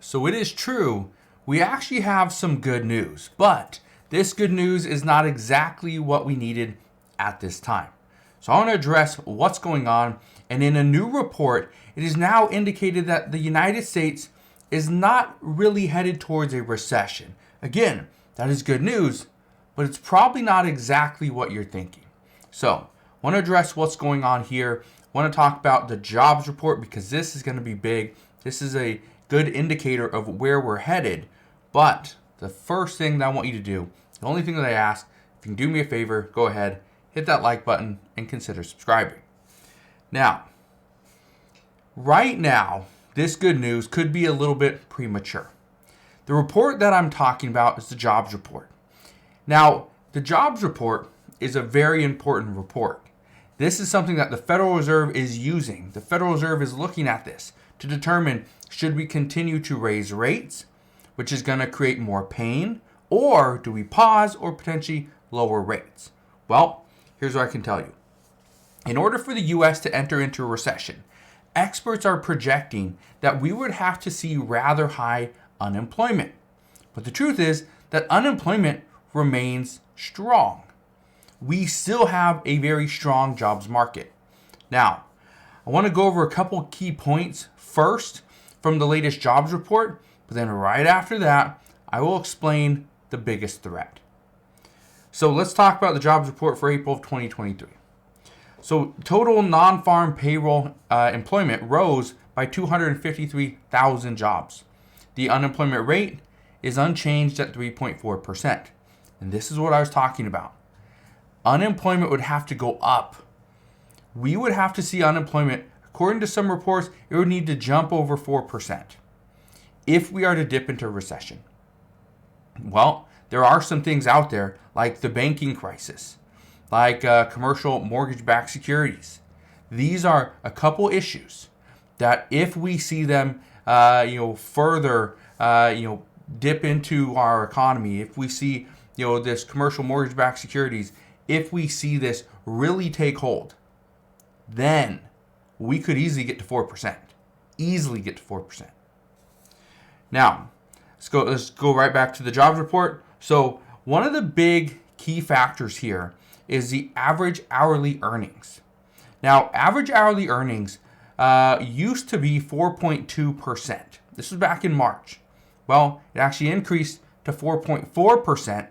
So it is true, we actually have some good news, but this good news is not exactly what we needed at this time. So I want to address what's going on, and in a new report, it is now indicated that the United States is not really headed towards a recession. Again, that is good news, but it's probably not exactly what you're thinking. So I want to address what's going on here. I want to talk about the jobs report because this is going to be big. This is a good indicator of where we're headed. But the first thing that I want you to do, the only thing that I ask, if you can do me a favor, go ahead, hit that like button and consider subscribing. Now, right now, this good news could be a little bit premature. The report that I'm talking about is the jobs report. Now, the jobs report is a very important report. This is something that the Federal Reserve is using. The Federal Reserve is looking at this to determine should we continue to raise rates, which is going to create more pain, or do we pause or potentially lower rates? Well, here's what I can tell you. In order for the U.S. to enter into a recession, experts are projecting that we would have to see rather high unemployment. But the truth is that unemployment remains strong. We still have a very strong jobs market. Now, I want to go over a couple key points first from the latest jobs report, but then right after that, I will explain the biggest threat. So let's talk about the jobs report for April of 2023. So total non-farm payroll employment rose by 253,000 jobs. The unemployment rate is unchanged at 3.4%. And this is what I was talking about. Unemployment would have to go up. We would have to see unemployment, according to some reports, it would need to jump over 4% if we are to dip into a recession. Well, there are some things out there like the banking crisis, like commercial mortgage-backed securities. These are a couple issues that if we see them further dip into our economy, if we see this commercial mortgage-backed securities, if we see this really take hold, then we could easily get to 4%. Easily get to 4%. Now, let's go right back to the jobs report. So one of the big key factors here is the average hourly earnings. Now, average hourly earnings used to be 4.2%. This was back in March. Well, it actually increased to 4.4%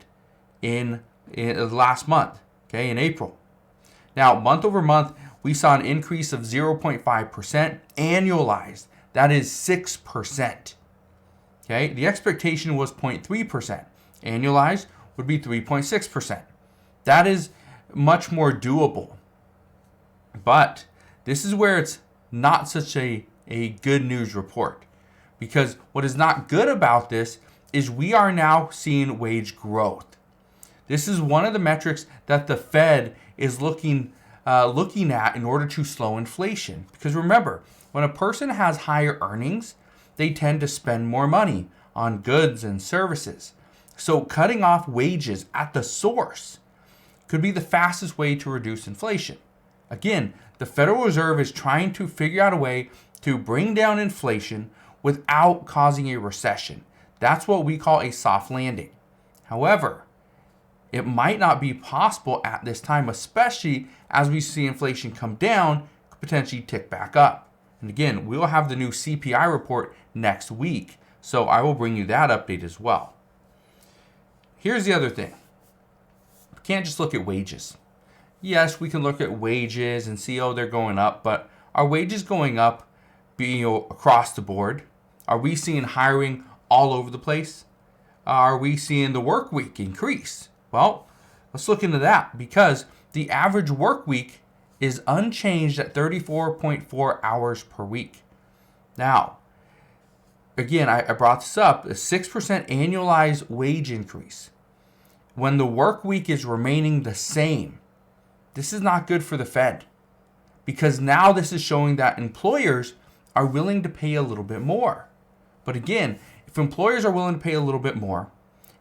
in last month, okay, in April. Now, month over month, we saw an increase of 0.5% annualized. That is 6%. Okay, the expectation was 0.3%. Annualized would be 3.6%. That is much more doable. But this is where it's not such a good news report. Because what is not good about this is we are now seeing wage growth. This is one of the metrics that the Fed is looking at in order to slow inflation. Because remember, when a person has higher earnings, they tend to spend more money on goods and services. So cutting off wages at the source could be the fastest way to reduce inflation. Again, the Federal Reserve is trying to figure out a way to bring down inflation without causing a recession. That's what we call a soft landing. However, it might not be possible at this time, especially as we see inflation come down, potentially tick back up. And again, we'll have the new CPI report next week, so I will bring you that update as well. Here's the other thing. We can't just look at wages. Yes, we can look at wages and see, they're going up, but are wages going up across the board? Are we seeing hiring all over the place? Are we seeing the work week increase? Well, let's look into that because the average work week is unchanged at 34.4 hours per week. Now, again, I brought this up, a 6% annualized wage increase. When the work week is remaining the same, this is not good for the Fed because now this is showing that employers are willing to pay a little bit more. But again, if employers are willing to pay a little bit more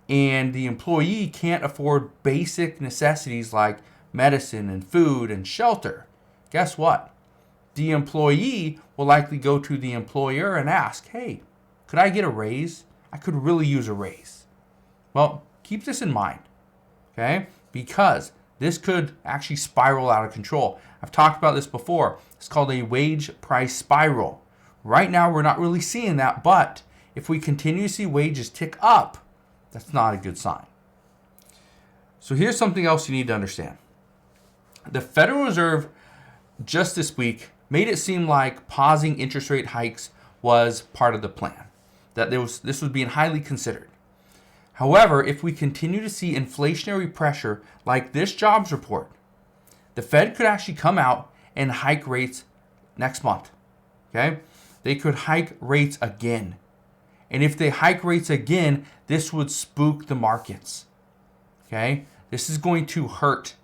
and the employee can't afford basic necessities like medicine and food and shelter, guess what? The employee will likely go to the employer and ask, hey, Could I get a raise? I could really use a raise. Well, keep this in mind, okay? Because this could actually spiral out of control. I've talked about this before. It's called a wage price spiral. Right now, we're not really seeing that, but if we continue to see wages tick up, that's not a good sign. So here's something else you need to understand. The Federal Reserve just this week made it seem like pausing interest rate hikes was part of the plan, that this was being highly considered. However, if we continue to see inflationary pressure like this jobs report, the Fed could actually come out and hike rates next month. Okay? They could hike rates again. And if they hike rates again, this would spook the markets. Okay? This is going to hurt.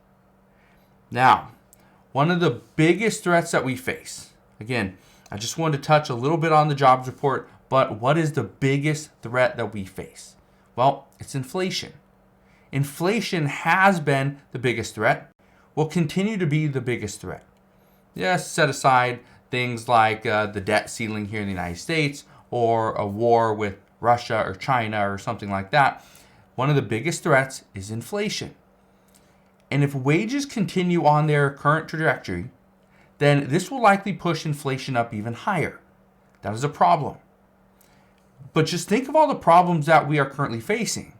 Now, one of the biggest threats that we face, again, I just wanted to touch a little bit on the jobs report, but what is the biggest threat that we face? Well, it's inflation. Inflation has been the biggest threat, will continue to be the biggest threat. Yes, set aside things like the debt ceiling here in the United States or a war with Russia or China or something like that. One of the biggest threats is inflation. And if wages continue on their current trajectory, then this will likely push inflation up even higher. That is a problem. But just think of all the problems that we are currently facing.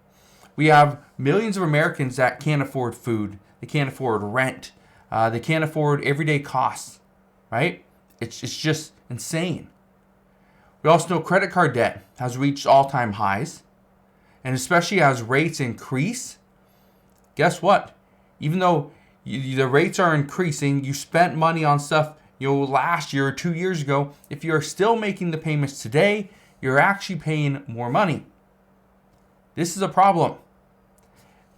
We have millions of Americans that can't afford food, they can't afford rent, they can't afford everyday costs, right? It's just insane. We also know credit card debt has reached all-time highs. And especially as rates increase, guess what? Even though the rates are increasing, you spent money on stuff last year or 2 years ago. If you're still making the payments today, you're actually paying more money. This is a problem.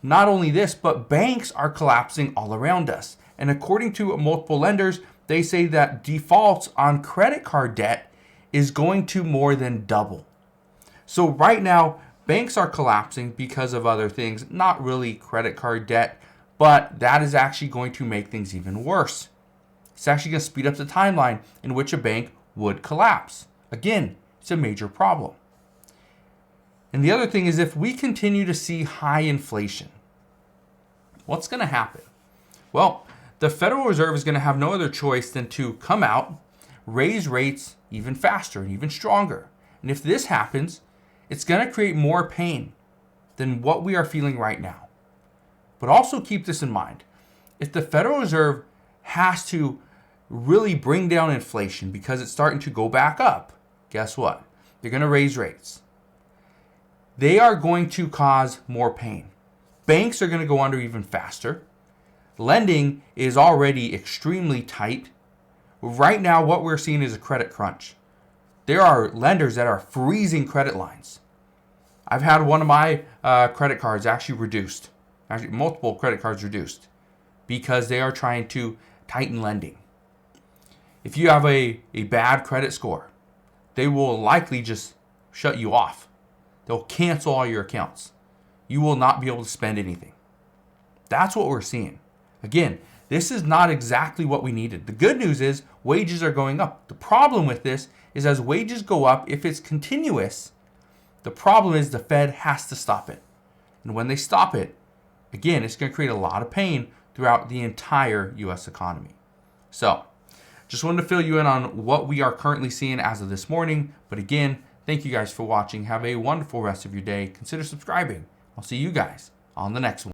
Not only this, but banks are collapsing all around us. And according to multiple lenders, they say that defaults on credit card debt is going to more than double. So right now, banks are collapsing because of other things, not really credit card debt, but that is actually going to make things even worse. It's actually going to speed up the timeline in which a bank would collapse. Again, it's a major problem. And the other thing is, if we continue to see high inflation, what's going to happen? Well, the Federal Reserve is going to have no other choice than to come out, raise rates even faster and even stronger. And if this happens, it's going to create more pain than what we are feeling right now. But also keep this in mind. If the Federal Reserve has to really bring down inflation because it's starting to go back up, guess what? They're going to raise rates. They are going to cause more pain. Banks are going to go under even faster. Lending is already extremely tight. Right now, what we're seeing is a credit crunch. There are lenders that are freezing credit lines. I've had one of my credit cards actually reduced. Actually, multiple credit cards reduced because they are trying to tighten lending. If you have a bad credit score, they will likely just shut you off. They'll cancel all your accounts. You will not be able to spend anything. That's what we're seeing. Again, this is not exactly what we needed. The good news is wages are going up. The problem with this is as wages go up, if it's continuous, the problem is the Fed has to stop it. And when they stop it, again, it's going to create a lot of pain throughout the entire U.S. economy. So, just wanted to fill you in on what we are currently seeing as of this morning. But again, thank you guys for watching. Have a wonderful rest of your day. Consider subscribing. I'll see you guys on the next one.